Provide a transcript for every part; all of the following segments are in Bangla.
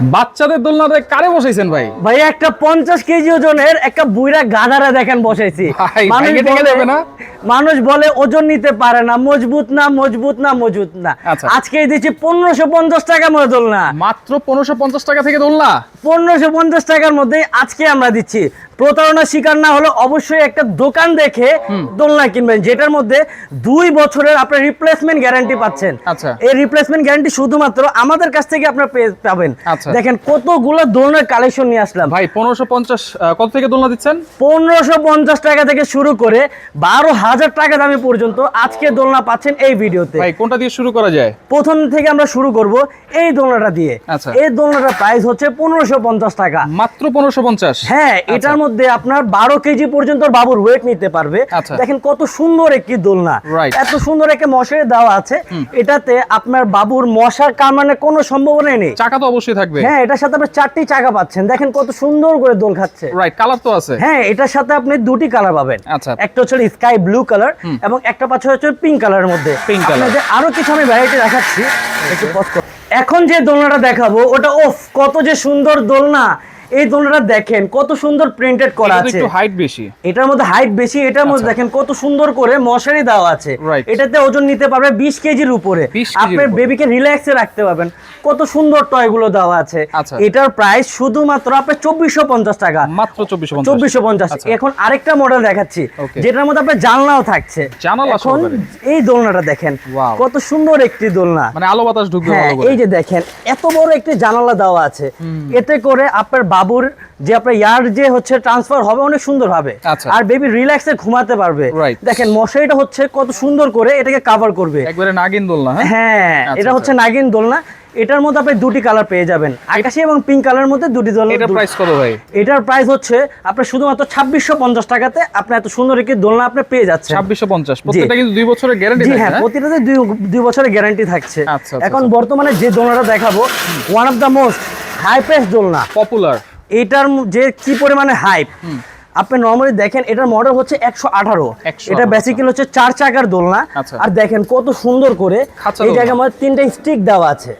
বাচ্চাদের দোলনাতে কারে বসাইছেন ভাই? ভাই একটা 50 কেজি ওজনের একটা বুইড়া গাধারা দেখেন বসাইছি। ভাই, মানুষ ভেঙে টেঙে বলে- যাবে না? মানুষ বলে ওজন নিতে পারে না, মজবুত না মজবুত না মজবুত না। আচ্ছা। আজকে দিচ্ছি 1550 টাকা মতো দোলনা। মাত্র 1550 টাকা থেকে দোলনা। 1550 টাকার মধ্যে আজকে আমরা দিচ্ছি। প্রতারণা শিকার না হলে অবশ্যই একটা দোকান দেখে দোলনা কিনবেন, যেটার মধ্যে 2 বছরের আপনার রিপ্লেসমেন্ট গ্যারান্টি পাচ্ছেন। আচ্ছা। এই রিপ্লেসমেন্ট গ্যারান্টি শুধুমাত্র আমাদের কাছ থেকে আপনারা পাবেন। আচ্ছা। দেখেন কতগুলো দোলনার কালেকশন নিয়ে আসলাম ভাই 1550 কত থেকে দোলনা দিচ্ছেন? 1550 টাকা থেকে শুরু করে 12,000 টাকা দামি পর্যন্ত আজকে দোলনা পাচ্ছেন এই ভিডিওতে। ভাই কোনটা দিয়ে শুরু করা যায়? প্রথম থেকে আমরা শুরু করব এই দোলনাটা দিয়ে। আচ্ছা। এই দোলনাটার প্রাইস হচ্ছে 1550 টাকা। মাত্র 1550। হ্যাঁ, এটার মধ্যে আপনার 12 কেজি পর্যন্ত বাবুর ওয়েট নিতে পারবে। আচ্ছা। দেখেন কত সুন্দর একটি দোলনা, Right. এত সুন্দর একটা মশারি দেওয়া আছে। এটাতে আপনার বাবুর মশার কামড়ানোর কোনো সম্ভাবনা নেই। চাকা তো অবশ্যই থাকবে। হ্যাঁ, এটার সাথে আপনি 4টি চাকা পাচ্ছেন। দেখেন কত সুন্দর করে দোল খাচ্ছে। রাইট, কালার তো আছে। হ্যাঁ, এটার সাথে আপনি 2টি কালার পাবেন। আচ্ছা। একটা হচ্ছে স্কাই ব্লু কালার এবং একটা পাচ্ছে হচ্ছে পিঙ্ক কালারের মধ্যে। Pink color। আপনাদের আরো কিছু আমি ভ্যারাইটি দেখাচ্ছি, একটু পজ করুন। এখন যে দোলনাটা দেখাবো ওটা কত যে সুন্দর দোলনা। এই দোলনাটা দেখেন কত সুন্দর প্রিন্টেড করা এটা তো আছে। একটু হাইট বেশি। এটার মধ্যে হাইট বেশি, এটার মধ্যে আচ্ছা। দেখেন কত সুন্দর করে মশারি দেওয়া আছে। Right. এটাতে ওজন নিতে পারবে 20 কেজির উপরে। 20 কেজির আপনার উপরে। বেবিকে রিল্যাক্সে রাখতে পারবেন। কত সুন্দর টয় গুলো দেওয়া আছে। আচ্ছা। এটার প্রাইস শুধুমাত্র আপনার 2450 টাকা। মাত্র 2450। 2450। আচ্ছা। এখন আরেকটা মডেল দেখাচ্ছি Okay. যেটার মধ্যে আপনার জানলাও থাকছে। জানালা এখন সহকারে। এই দোলনাটা দেখেন Wow. কত সুন্দর একটি দোলনা। মানে আলো বাতাস ঢুকবে হ্যাঁ, ভালো করে। এই যে দেখেন এত বড় একটি জানালা দেওয়া আছে। এতে করে আপনার বাবুর যে আপনার ইয়ার যে হচ্ছে ট্রান্সফার হবে অনেক সুন্দর হবে। আচ্ছা। আর বেবি রিল্যাক্সে ঘুমাতে পারবে। Right. দেখেন মশারিটা হচ্ছে কত সুন্দর করে এটাকে কভার করবে। একবারে নাগিন দোলনা। হ্যাঁ। হ্যাঁ, আচ্ছা, এটা হচ্ছে আচ্ছা। নাগিন দোলনা। এটার মধ্যে আপনি 2টি কালার পেয়ে যাবেন, আকাশি এবং পিঙ্ক কালারের মধ্যে 2টি দোলনা। এটা প্রাইস কত ভাই? এটার প্রাইস হচ্ছে আপনার শুধুমাত্র 2650 টাকাতে আপনি এত সুন্দর একটি দোলনা আপনি পেয়ে যাচ্ছেন। 2650। প্রত্যেকটা কিন্তু 2 বছরের গ্যারান্টি জি থাকে। হ্যাঁ, হ্যাঁ? প্রতিটাতে 2 বছরের গ্যারান্টি থাকছে। আচ্ছা, আচ্ছা, এখন আচ্ছা। বর্তমানে যে দোলনাটা দেখাবো one of the most high price দোলনা। পপুলার। এটার যে কি পরিমাণে হাইপ আপনি নরমালি দেখেন, এটার মডেল হচ্ছে 118। 118, এটা বেসিক্যালি হচ্ছে 4 চাকার দোলনা। আচ্ছা। আর দেখেন কত সুন্দর করে খাঁচা এই দোলনা। জায়গার মধ্যে 3টা স্টিক দেওয়া আছে।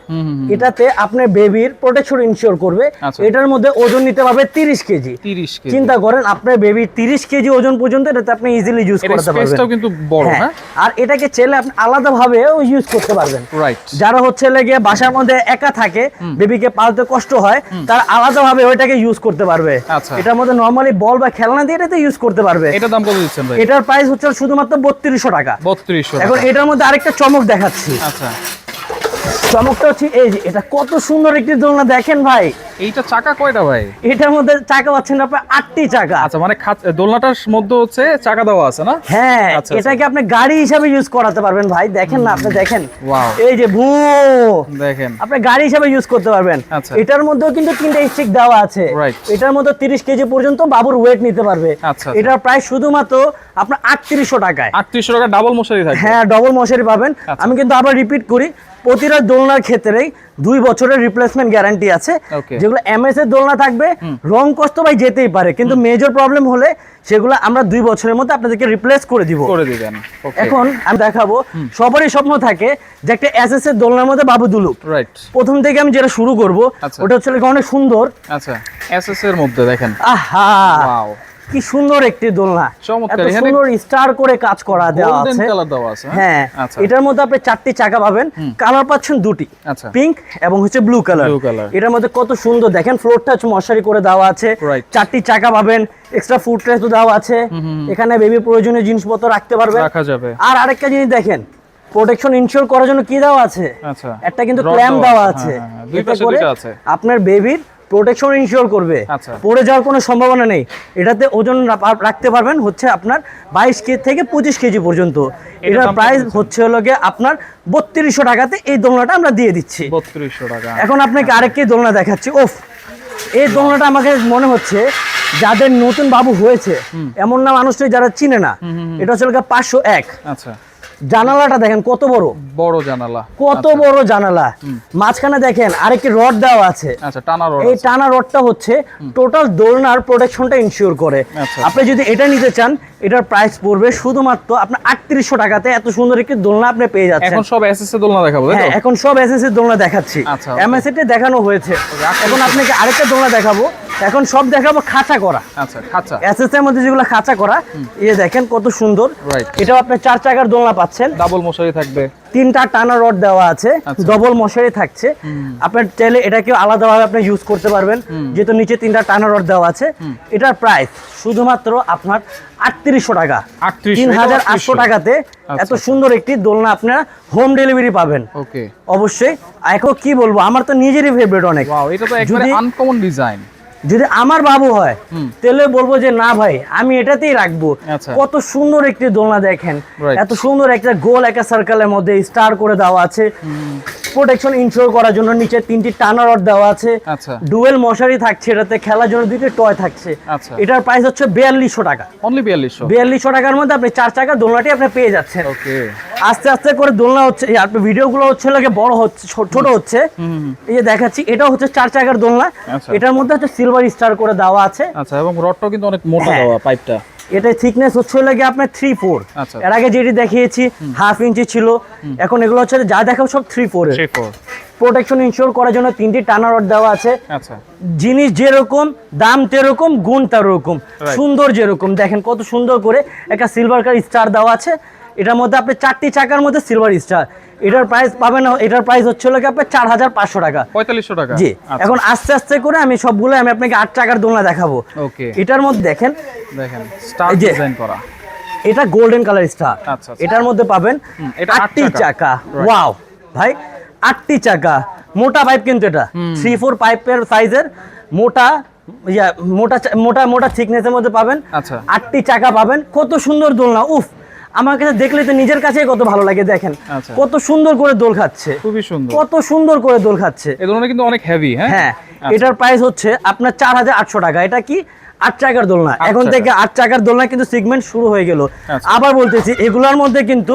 এটাতে আপনার বেবির প্রোটেকশন ইনশিওর করবে। আচ্ছা। এটার মধ্যে ওজন নিতে পারবে 30 কেজি। 30 কেজি। চিন্তা করেন আপনার বেবি 30 কেজি ওজন পর্যন্ত এটাতে আপনি ইজিলি ইউজ এর করতে পারবেন। স্পেসটাও কিন্তু বড়। হ্যাঁ, হ্যাঁ। আর এটাকে চাইলে আপনি আলাদাভাবে ইউজ করতে পারবেন। রাইট। যারা হচ্ছে লেগে বাসার মধ্যে একা থাকে, বেবিকে পালতে কষ্ট হয়, তারা আলাদাভাবে ওইটাকে ইউজ করতে পারবে। আচ্ছা। এটার মধ্যে নরমালি বল বা খেলনা দিয়ে এটাতে ইউজ করতে পারবে। এটা দাম কত দিচ্ছেন ভাই? এটার প্রাইস হচ্ছে শুধুমাত্র 3200 টাকা। 3200। এখন এটার মধ্যে আরেকটা চমক দেখাচ্ছি। আচ্ছা। চমকটা হচ্ছে এই যে এটা কত সুন্দর একটি দোলনা দেখেন ভাই। এইটা চাকা কয়টা ভাই? এটার মধ্যে চাকা পাচ্ছেন আপনি 8টি চাকা। আচ্ছা, মানে দোলনাটার মধ্যে হচ্ছে চাকা দেওয়া আছে না? হ্যাঁ, আচ্ছা, এটাকে আপনি গাড়ি হিসাবে ইউজ করাতে পারবেন ভাই। দেখেন না, আপনি দেখেন Wow. এই যে ভু দেখেন। আপনি গাড়ি হিসাবে ইউজ করতে পারবেন। আচ্ছা। এটার মধ্যেও কিন্তু 3টা স্টিক দেওয়া আছে। Right. এটার মধ্যে 30 কেজি পর্যন্ত বাবুর ওয়েট নিতে পারবে। আচ্ছা। এটার প্রাইস শুধুমাত্র আপনার 3800 টাকায়। 3800 টাকা ডাবল মশারি থাকে। হ্যাঁ, ডবল মশারি পাবেন। আচ্ছা। আমি কিন্তু আবার রিপিট করি, প্রতিটা দোলনার ক্ষেত্রেই 2 বছরের রিপ্লেসমেন্ট গ্যারান্টি আছে। Okay. যেগুলো এমএস এর দোলনা থাকবে, রং কষ্ট ভাই যেতেই পারে, কিন্তু মেজর প্রবলেম হলে সেগুলো আমরা 2 বছরের মধ্যে আপনাদেরকে রিপ্লেস করে দিব। করে দিবেন। ওকে। এখন আমি দেখাবো, সবারই স্বপ্ন থাকে যে একটা এসএস এর দোলনার মধ্যে বাবু দুলুক। রাইট। প্রথম থেকে আমি যেটা শুরু করব আচ্ছা। ওটা হচ্ছে অনেক সুন্দর। আচ্ছা, এসএস এর মধ্যে দেখেন। আহা, ওয়াও। কি সুন্দর একটি দোলনা। চমৎকার। এত এখানে সুন্দর স্টার করে কাজ করা দেওয়া গোল্ডেন আছে। কালার দেওয়া আছে। হ্যাঁ, আচ্ছা। এটার মধ্যে আপনি 4টি চাকা পাবেন। কালার পাচ্ছেন 2টি, আচ্ছা। পিঙ্ক এবং হচ্ছে ব্লু কালার। Blue color। এটার মধ্যে কত সুন্দর দেখেন, ফ্লোরটা হচ্ছে মশারি করে দেওয়া আছে। Right। 4টি চাকা পাবেন, এক্সট্রা ফুড ট্রেস তো দেওয়া আছে। এখানে বেবি প্রয়োজনীয় জিনিসপত্র রাখতে পারবেন। রাখা যাবে। আর আরেকটা জিনিস দেখেন, প্রোটেকশন ইনশিওর করার জন্য কি দেওয়া আছে? আচ্ছা। একটা কিন্তু Rod ক্ল্যাম্প দেওয়া হ্যাঁ, আছে। হ্যাঁ, হ্যাঁ। দুই এতে পাশে করে দুইটা আছে। আপনার বেবির প্রোটেকশন ইনশিওর করবে। আচ্ছা। পড়ে যাওয়ার কোনো সম্ভাবনা নেই। এটাতে ওজন রাখতে পারবেন হচ্ছে আপনার 22 কেজি থেকে 25 কেজি পর্যন্ত। এটার দাম কত প্রাইস দিচ্ছেন? হচ্ছে হলো গিয়ে আপনার 3200 টাকাতে এই দোলনাটা আমরা দিয়ে দিচ্ছি। 3200 টাকা। এখন আপনাকে আরেকটি দোলনা দেখাচ্ছি। এই দোলনাটা আমাকে মনে হচ্ছে যাদের নতুন বাবু হয়েছে এমন না মানুষ নেই যারা চিনে না। এটা হচ্ছে 501। আচ্ছা। জানালাটা দেখেন কত বড় বড় জানালা, কত বড় জানালা, মাঝখানে দেখেন আরেকটি রড দেওয়া আছে। আচ্ছা টানা রড, এই টানা রডটা হচ্ছে টোটাল দোলনার প্রোটেকশনটা ইনশিওর করে। আচ্ছা। আপনি যদি এটা নিতে চান এটার প্রাইস পড়বে শুধুমাত্র আপনার 3800 টাকাতে। এত সুন্দর একটি দোলনা আপনি পেয়ে যাচ্ছেন। এখন সব এসএস দোলনা দেখাবো তাই হ্যাঁ, তো? এখন সব এসএসএস দোলনা দেখাচ্ছি। আচ্ছা, এমএসএ তে দেখানো হয়েছে, এখন আপনাকে আরেকটা দোলনা দেখাবো। এখন সব দেখাবো খাঁচা করা। আচ্ছা খাঁচা, এসএস এর মধ্যে যেগুলো খাঁচা করা, এই দেখেন কত সুন্দর। রাইট। এটাও আপনি 4 চাকার দোলনা পাচ্ছেন, ডাবল মশারি থাকবে, 3টা টানা রড দেওয়া আছে, আচ্ছা। ডবল মশারি থাকছে। আপনার চাইলে এটাকে আলাদাভাবে আপনি ইউজ করতে পারবেন, যেহেতু নিচে 3টা টানা রড দেওয়া আছে। এটার প্রাইস শুধুমাত্র আপনার 3800 টাকা, 3800 টাকাতে এত সুন্দর একটি দোলনা আপনারা হোম ডেলিভারি পাবেন। ওকে, অবশ্যই। এখন কি বলবো, আমার তো নিজেরই ফেভারিট অনেক। ওয়াও, এটা তো একবারে আনকমন ডিজাইন। যদি আমার বাবু হয় তাহলে বলবো যে না ভাই আমি এটাতেই রাখবো। আচ্ছা। কত সুন্দর একটি দোলনা দেখেন, Right. এত সুন্দর একটা গোল একটা সার্কেলের মধ্যে স্টার করে দেওয়া আছে, প্রোটেকশন ইনশিওর করার জন্য নিচে 3টি টানা রড দেওয়া আছে, আচ্ছা। ডুয়েল মশারি থাকছে, এটাতে খেলার জন্য 2টি টয় থাকছে। আচ্ছা। এটার প্রাইস হচ্ছে 4200 টাকা। অনলি 4200। 4200 টাকার মধ্যে আপনি 4 চাকা দোলনাটি আপনি পেয়ে যাচ্ছেন। ওকে, আস্তে আস্তে করে দোলনা হচ্ছে, আপনি ভিডিওগুলো হচ্ছে লাগে বড় হচ্ছে, ছোট হচ্ছে। এই যে দেখাচ্ছি, এটা হচ্ছে 4 চাকার দোলনা। আচ্ছা। এটার মধ্যে হচ্ছে সিলভার স্টার করে দেওয়া আছে। আচ্ছা, এবং রডটাও কিন্তু অনেক মোটা হ্যাঁ। দেওয়া, পাইপটা। এটা থিকনেস হচ্ছে লাগে আপনার 3-4। আচ্ছা। এর আগে যেটি দেখিয়েছি 1/2 ইঞ্চি ছিল, এখন এগুলো হচ্ছে যা দেখাবো সব 3-4 এর। 3-4। প্রোটেকশন ইনশিওর করার জন্য 3টি টানা রড দেওয়া আছে। আচ্ছা, জিনিস যেরকম দাম তেরকম, গুণ তেরকম, Right. সুন্দর যেরকম। দেখেন কত সুন্দর করে একটা সিলভার কালার স্টার দেওয়া আছে। এটার মধ্যে আপনি 4টি চাকার মধ্যে সিলভার স্টার। এটার প্রাইস পাবেন, এটার প্রাইস হচ্ছে লাগে আপনার 4500 টাকা। 4500 টাকা। জি। আচ্ছা। এখন আস্তে আস্তে করে আমি সবগুলো আমি আপনাকে 8 চাকার দোলনা দেখাবো। ওকে, এটার মধ্যে দেখেন দেখেন স্টার এই যে, ডিজাইন করা। এটা গোল্ডেন কালার স্টার। আচ্ছা। এটার মধ্যে পাবেন এটা 8টি 8 চাকা। চাকা। Right. ওয়াও ভাই, 8টি চাকা, মোটা পাইপ কিন্তু এটা 3-4 পাইপের সাইজের মোটা, মোটা মোটা থিকনেসের মধ্যে পাবেন। আচ্ছা। 8টি চাকা পাবেন, কত সুন্দর দোলনা। উফ, আমার কাছে দেখলে তো নিজের কাছেই কত ভালো লাগে। দেখেন আচ্ছা। কত সুন্দর করে দোল খাচ্ছে, খুবই সুন্দর। কত সুন্দর করে দোল খাচ্ছে। এই ধরনের কিন্তু অনেক হেভি। হ্যাঁ হ্যাঁ, আচ্ছা। এটার প্রাইস হচ্ছে আপনার 4800 টাকা। এটা কি 8 চাকার দোলনা। 8 এখন চাকা। থেকে 8 চাকার দোলনা কিন্তু সেগমেন্ট শুরু হয়ে গেল। আচ্ছা। আবার বলতেছি, এগুলোর মধ্যে কিন্তু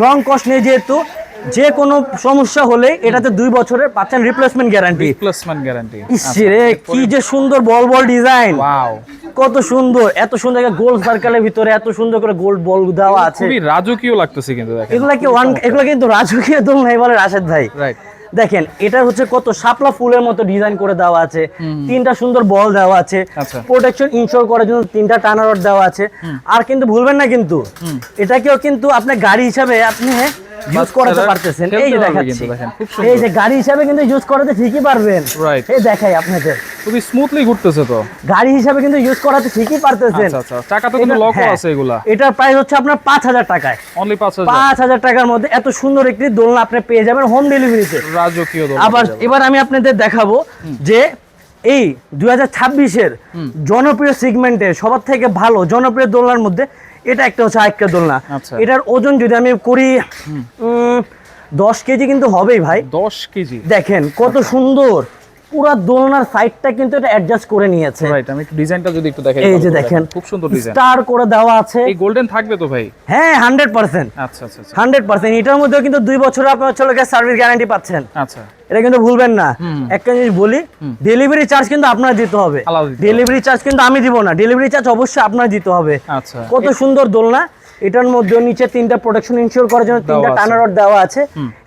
রং কস্ট নেই, যেহেতু যে কোনো সমস্যা হলে এটাতে 2 বছরের পাচ্ছেন রিপ্লেসমেন্ট গ্যারান্টি। Replacement guarantee. ইসরে কি যে সুন্দর বল বল ডিজাইন, ওয়াও, কত সুন্দর। এত সুন্দর একটা গোল সার্কেলের ভিতরে এত সুন্দর করে গোল্ড বল দেওয়া আছে। খুবই রাজকীয় লাগতেছে কিন্তু দেখেন। এগুলা কিন্তু রাজকীয় দোলনা বলে রাশেদ ভাই। রাইট। দেখেন এটা হচ্ছে কত শাপলা ফুলের মতো ডিজাইন করে দেওয়া আছে, 3টা সুন্দর বল দেওয়া আছে, আচ্ছা। প্রোটেকশন ইনশিওর করার জন্য 3টা টানা রড দেওয়া আছে। আর কিন্তু ভুলবেন না কিন্তু এটাকেও কিন্তু আপনি গাড়ি হিসাবে আপনি ইউজ করাতে পারতেছেন। এই যে দেখাচ্ছি, দেখেন খুব সুন্দর। এই যে গাড়ি হিসাবে কিন্তু ইউজ করাতে ঠিকই পারবেন। Right. এই দেখাই আপনাদের, খুবই স্মুথলি ঘুরতেছে তো। গাড়ি হিসাবে কিন্তু ইউজ করাতে ঠিকই পারতেছেন। আচ্ছা আচ্ছা, চাকা তো কিন্তু লকও আছে এগুলা। এটার প্রাইস হচ্ছে আপনার 5000 টাকায়। অনলি 5000। 5000 টাকার মধ্যে এত সুন্দর একটি দোলনা আপনি পেয়ে যাবেন হোম ডেলিভারিতে। রাজকীয় দোলনা। আবার এবার আমি আপনাদের দেখাবো যে এই 2026-এর জনপ্রিয় সেগমেন্টের সবার থেকে ভালো জনপ্রিয় দোলনার মধ্যে এটা একটা হচ্ছে আরেকটা দোলনা। আচ্ছা। এটার ওজন যদি আমি করি 10 কেজি কিন্তু হবেই ভাই। 10 কেজি। দেখেন কত সুন্দর, পুরো দোলনার সাইডটা কিন্তু এটা অ্যাডজাস্ট করে নিয়েছে। রাইট, আমি একটু ডিজাইনটা যদি একটু দেখাই। এই যে দেখেন খুব সুন্দর ডিজাইন। স্টার করে দেওয়া আছে। এই গোল্ডেন থাকবে তো ভাই? হ্যাঁ 100%। আচ্ছা আচ্ছা আচ্ছা। 100%। এটার মধ্যেও কিন্তু 2 বছরের আপনার হচ্ছে সার্ভিস গ্যারান্টি পাচ্ছেন। আচ্ছা। এটা কিন্তু ভুলবেন না। একটা জিনিস বলি, ডেলিভারি চার্জ কিন্তু আপনার দিতে হবে। আলাদা দিতে হবে। ডেলিভারি চার্জ কিন্তু আমি দিব না, ডেলিভারি চার্জ অবশ্যই আপনার দিতে হবে। আচ্ছা। কত সুন্দর দোলনা। এটার মধ্যে নিচে 3টা প্রোটেকশন ইনশিওর করার জন্য 3টা আছে। টানা রড দেওয়া আছে।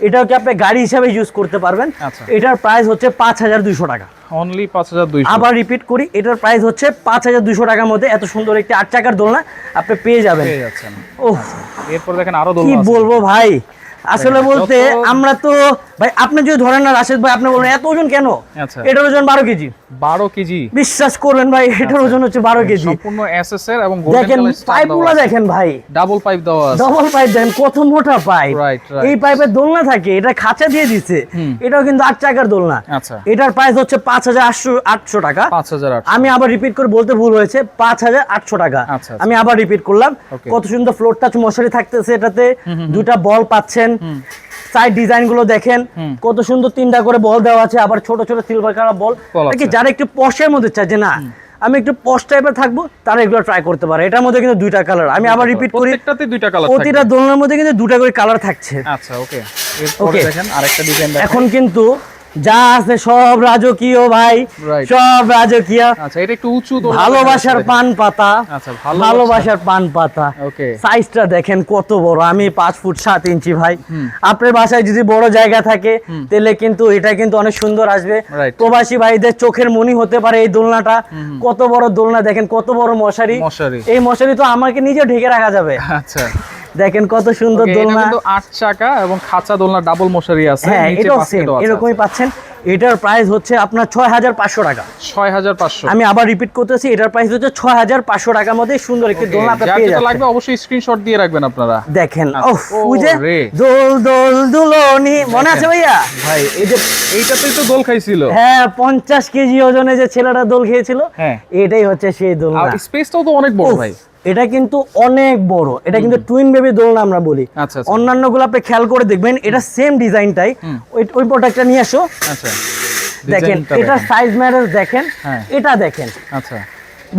এটাও কি আপনি গাড়ি হিসাবে ইউজ করতে পারবেন। আচ্ছা। এটার প্রাইস হচ্ছে 5200 টাকা। অনলি 5200। আবার রিপিট করি, এটার প্রাইস হচ্ছে 5200 টাকার মধ্যে এত সুন্দর একটি 8 চাকার দোলনা আপনি পেয়ে যাবেন। পেয়ে যাচ্ছেন। ওহ, এরপর দেখেন আরো কি দোলনা আছে। বলবো ভাই, আসলে বলতে যত- আমরা তো ভাই, আপনি যদি ধরেন না রাশেদ ভাই, আপনি বলবেন এত ওজন কেন। আচ্ছা। এটার ওজন 12 কেজি। 12 কেজি। বিশ্বাস করবেন ভাই, এটার ওজন হচ্ছে 12 কেজি। সম্পূর্ণ এসএস এর এবং গোল্ডেন দেখেন কালার স্টার পাইপগুলো দেখেন ভাই, ডাবল পাইপ দেওয়া আছে। ডবল পাইপ দেখেন কত মোটা পাইপ। Right, right. এই পাইপের দোলনা থাকে, এটা খাঁচা দিয়ে দিছে। এটাও কিন্তু 8 চাকার দোলনা। আচ্ছা। এটার প্রাইস হচ্ছে 5800 টাকা। 5800। আমি আবার রিপিট করে বলতে ভুল হয়েছে, 5800 টাকা। আচ্ছা, আচ্ছা। আমি আবার রিপিট করলাম। Okay. কত সুন্দর ফ্লোর টাচ মশারি থাকতেছে এটাতে, 2টা বল পাচ্ছেন। সাইড ডিজাইন গুলো দেখেন কত সুন্দর, 3টা করে বল দেওয়া আছে, আবার ছোট ছোট সিলভার কালার বল। বল নাকি আছে। যারা একটু পশের মধ্যে চায় যে না আমি একটু পশ টাইপের থাকবো, তারা এগুলো ট্রাই করতে পারে। এটার মধ্যে কিন্তু দুইটা কালার, আমি আবার রিপিট করি, প্রত্যেকটাতে দুইটা কালার থাকবে। প্রতিটা দোলনার মধ্যে কিন্তু দুটা করে কালার থাকছে। আচ্ছা, ওকে। এরপরে দেখেন আরেকটা ডিজাইন দেখেন। এখন কিন্তু যা আছে সব রাজকীয় ভাই, Right. সব রাজকীয়। আচ্ছা, এটা একটু উঁচু দোলনা। ভালোবাসার পান পাতা। আচ্ছা, ভালোবাসার পান পাতা। ওকে। সাইজটা দেখেন কত বড়, আমি 5 ফুট 7 ইঞ্চি ভাই। আপনার বাসায় যদি বড় জায়গা থাকে তাহলে কিন্তু এটা কিন্তু অনেক সুন্দর আসবে। Right. প্রবাসী ভাইদের চোখের মনি হতে পারে এই দোলনাটা। কত বড় দোলনা দেখেন, কত বড় মশারি। এই মশারি তো আমাকে নিজে ঢেকে রাখা যাবে। আচ্ছা, দেখেন কত সুন্দর এটা দোলনা। কিন্তু 8 চাকা এবং খাঁচা দোলনা, ডাবল মশারি আছে, হ্যাঁ, নিচে এটাও সেম, বাস্কেটও আছে। এরকমই পাচ্ছেন। এটার প্রাইস হচ্ছে আপনার 6500 টাকা। 6500। আমি আবার রিপিট করতেছি, এটার প্রাইস হচ্ছে 6500 টাকার মধ্যে সুন্দর একটি দোলনা আপনি পেয়ে যাচ্ছেন। লাগবে অবশ্যই স্ক্রিনশট দিয়ে রাখবেন আপনারা। দেখেন, আচ্ছা, ওফ, বুঝে দোল দোল দুলনি, মনে আছে ভাইয়া? ভাই এই যে এইটাতেই তো দোল খাইছিল। হ্যাঁ, 50 কেজি ওজনে যে ছেলেটা দোল খেয়েছিল, হ্যাঁ, এটাই হচ্ছে সেই দোলনা। আর স্পেসটাও তো অনেক বড় ভাই। এটা কিন্তু অনেক বড়, এটা কিন্তু টুইন বেবি দোলনা আমরা বলি। আচ্ছা, অন্যান্য গুলো আপনি খেয়াল করে দেখবেন, এটা সেম ডিজাইনটাই। ওই প্রোডাক্টটা নিয়ে আসো। আচ্ছা, দেখেন, এটা সাইজ ম্যাটার দেখেন, এটা দেখেন। আচ্ছা,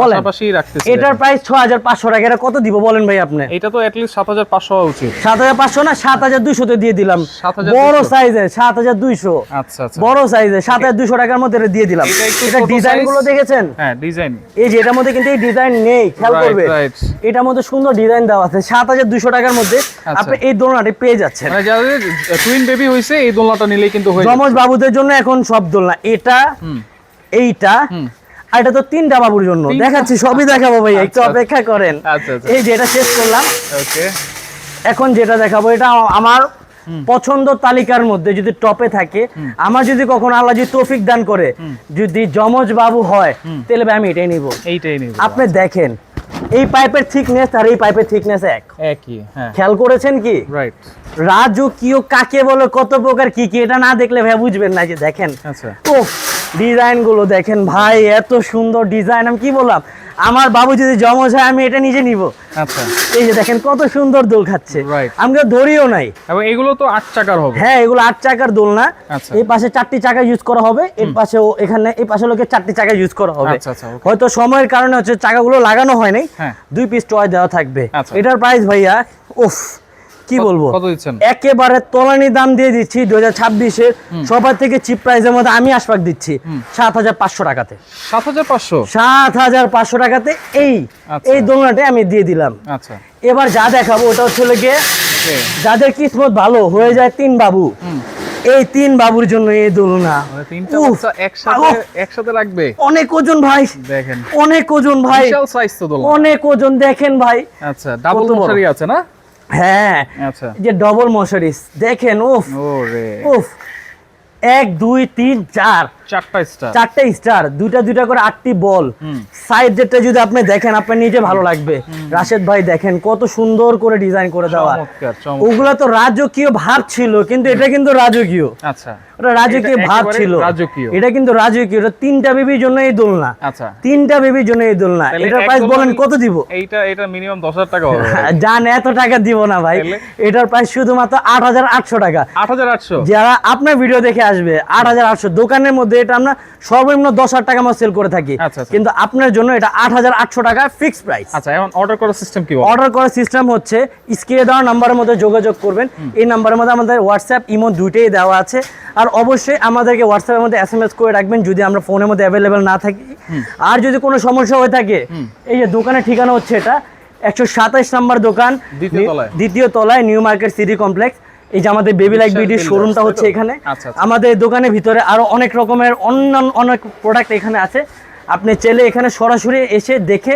বলেন, পাশাপাশি রাখতেছি। এটার প্রাইস 6500 টাকা। এটা কত দিব বলেন ভাই আপনি? এটা তো এট লিস্ট 7500 হওয়া উচিত। 7500 না, 7200 তে দিয়ে দিলাম। 7200 বড় সাইজে 7200। আচ্ছা, আচ্ছা, বড় সাইজে 7200 টাকার মধ্যে এটা দিয়ে দিলাম। এটা ডিজাইন গুলো দেখেছেন? হ্যাঁ, ডিজাইন। এই যে এটার মধ্যে কিন্তু এই ডিজাইন নেই, খেয়াল করবে। এটার মধ্যে সুন্দর ডিজাইন দেওয়া আছে। 7200 টাকার মধ্যে আপনি এই দোলনাটি পেয়ে যাচ্ছেন। মানে যাদের টুইন বেবি হইছে এই দোলনাটা নিলেই কিন্তু হয়ে যাবে। যমজ বাবুদের জন্য এখন সব দোলনা, এটা, এইটা, আর এটা তো 3টা বাবুর জন্য। দেখাচ্ছি, সবই দেখাবো ভাই, একটু অপেক্ষা করেন। এই যে এটা শেষ করলাম। ওকে, এখন যেটা দেখাবো, এটা আমার পছন্দ তালিকার মধ্যে যদি টপে থাকে, আমার যদি কখনো আল্লাহ যদি তৌফিক দান করে যদি যমজ বাবু হয়, তাহলে ভাই আমি এটাই নিব। এইটাই নিব। আপনি দেখেন এই পাইপের থিকনেস আর এই পাইপের থিকনেস একই। হ্যাঁ, খেয়াল করেছেন কি? রাইট। রাজকীয় কাকে বলে, কত প্রকার কি কি, এটা না দেখলে ভাই বুঝবেন না। যে দেখেন, আচ্ছা, ওহ, ডিজাইন গুলো দেখেন ভাই, এত সুন্দর ডিজাইন। আমি কি বললাম, আমার বাবু যদি জমজ হয় আমি এটা নিজে নিব। আচ্ছা, এই যে দেখেন কত সুন্দর দোল খাচ্ছে, Right. আমি তো ধরিও নাই। এবং এগুলো তো 8 চাকার হবে। হ্যাঁ, এগুলো 8 চাকার দোলনা। আচ্ছা। এই পাশে 4টি চাকা ইউজ করা হবে, এর পাশেও, এখানে এই পাশে লোকে 4টি চাকা ইউজ করা হবে। আচ্ছা, আচ্ছা, okay. হয়তো সময়ের কারণে হচ্ছে চাকাগুলো লাগানো হয় নাই, হ্যাঁ। 2 পিস টয় দেওয়া থাকবে। আচ্ছা। এটার প্রাইস ভাইয়া, উফ, কি বলবো, কত দিচ্ছেন? একেবারে তলানি দাম দিয়ে দিচ্ছি 2026-এর সবার থেকে চিপ প্রাইসের মধ্যে আমি আশপাক দিচ্ছি 7500 টাকাতে। 7500? 7500 টাকাতে এই আচ্ছা। এই দোলনাটা আমি দিয়ে দিলাম। আচ্ছা, এবার যা দেখাবো ওটা হচ্ছে গিয়ে যাদের কিসমত ভালো হয়ে যায় 3 বাবু, এই 3 বাবুর জন্য এই দোলনা। মানে 3টা বাচ্চা একসাথে রাখবে। অনেক ওজন ভাই, দেখেন অনেক ওজন ভাই, বিশাল সাইজ তো দোলনা। অনেক ওজন দেখেন ভাই। আচ্ছা, ডাবল মশারি আছে না? হ্যাঁ, আচ্ছা, যে ডবল মশারি দেখেন, উফ, ওরে, উফ, 1 2 3 4 4টা স্টার, দুইটা করে 8টি বল। সাইড যেটা যদি আপনি দেখেন আপনার নিজে ভালো লাগবে। রাশেদ ভাই দেখেন কত সুন্দর করে ডিজাইন করে দেওয়া। ওগুলা তো রাজকীয় ভাব ছিল, কিন্তু এটা কিন্তু রাজকীয়। আচ্ছা, ওটা রাজকীয় ভাব ছিল, এটা কিন্তু রাজকীয়। এটা 3টা বেবির জন্য এই দোলনা। আচ্ছা, 3টা বেবির জন্য এই দোলনা। এটার প্রাইস বলেন কত দিব? এটা মিনিমাম 10000 টাকা হবে। জান, এত টাকা দিব না ভাই। এটার প্রাইস শুধুমাত্র 8800 টাকা। 8800? যারা আপনার ভিডিও দেখে আসবে 8800। দোকানের মধ্যে এটা আমরা সর্বনিম্ন 10000 টাকা আমরা সেল করে থাকি, কিন্তু আপনার জন্য এটা 8800 টাকা ফিক্সড প্রাইস। আচ্ছা, এখন অর্ডার করার সিস্টেম কি? অর্ডার করার সিস্টেম হচ্ছে স্ক্রিনে দেওয়া নাম্বারের মধ্যে যোগাযোগ করবেন। এই নাম্বারের মধ্যে আমাদের হোয়াটসঅ্যাপ, ইমো দুইটাই দেওয়া আছে। আর অবশ্যই আমাদেরকে হোয়াটসঅ্যাপের মধ্যে SMS করে রাখবেন যদি আমরা ফোনের মধ্যে অ্যাভেলেবেল না থাকি। আর যদি কোনো সমস্যা হয়ে থাকে, এই যে দোকানের ঠিকানা হচ্ছে এটা 127 নম্বর দোকান, দ্বিতীয় তলায়, নিউ মার্কেট সিটি কমপ্লেক্স। এই যে আমাদের বেবি লাইক বিউটির শোরুমটা হচ্ছে এখানে। আমাদের দোকানের ভিতরে আরো অনেক রকমের অনেক প্রোডাক্ট এখানে আছে। আপনি চাইলে এখানে সরাসরি এসে দেখে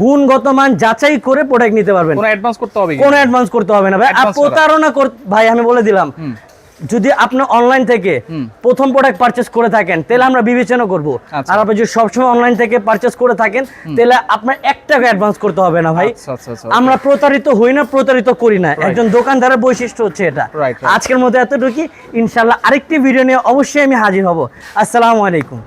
গুণগত মান যাচাই করে প্রোডাক্ট নিতে পারবেন। কোনো অ্যাডভান্স করতে হবে? কোনো অ্যাডভান্স করতে হবে না ভাই। আর প্রতারণা ভাই আমি বলে দিলাম, যদি আপনি অনলাইন থেকে প্রথম প্রোডাক্ট পারচেজ করে থাকেন তাহলে আমরা বিবেচনা করব। আর আপনি যদি সবসময় অনলাইন থেকে পারচেজ করে থাকেন তাহলে আপনার 1 টাকা অ্যাডভান্স করতে হবে না ভাই। আমরা প্রতারিত হই না, প্রতারিত করি না। একজন দোকানদারের বৈশিষ্ট্য হচ্ছে এটা। আজকের মতো এতটুকুই। ইনশাআল্লাহ আরেকটি ভিডিও নিয়ে অবশ্যই আমি হাজির হব। আসসালামু আলাইকুম।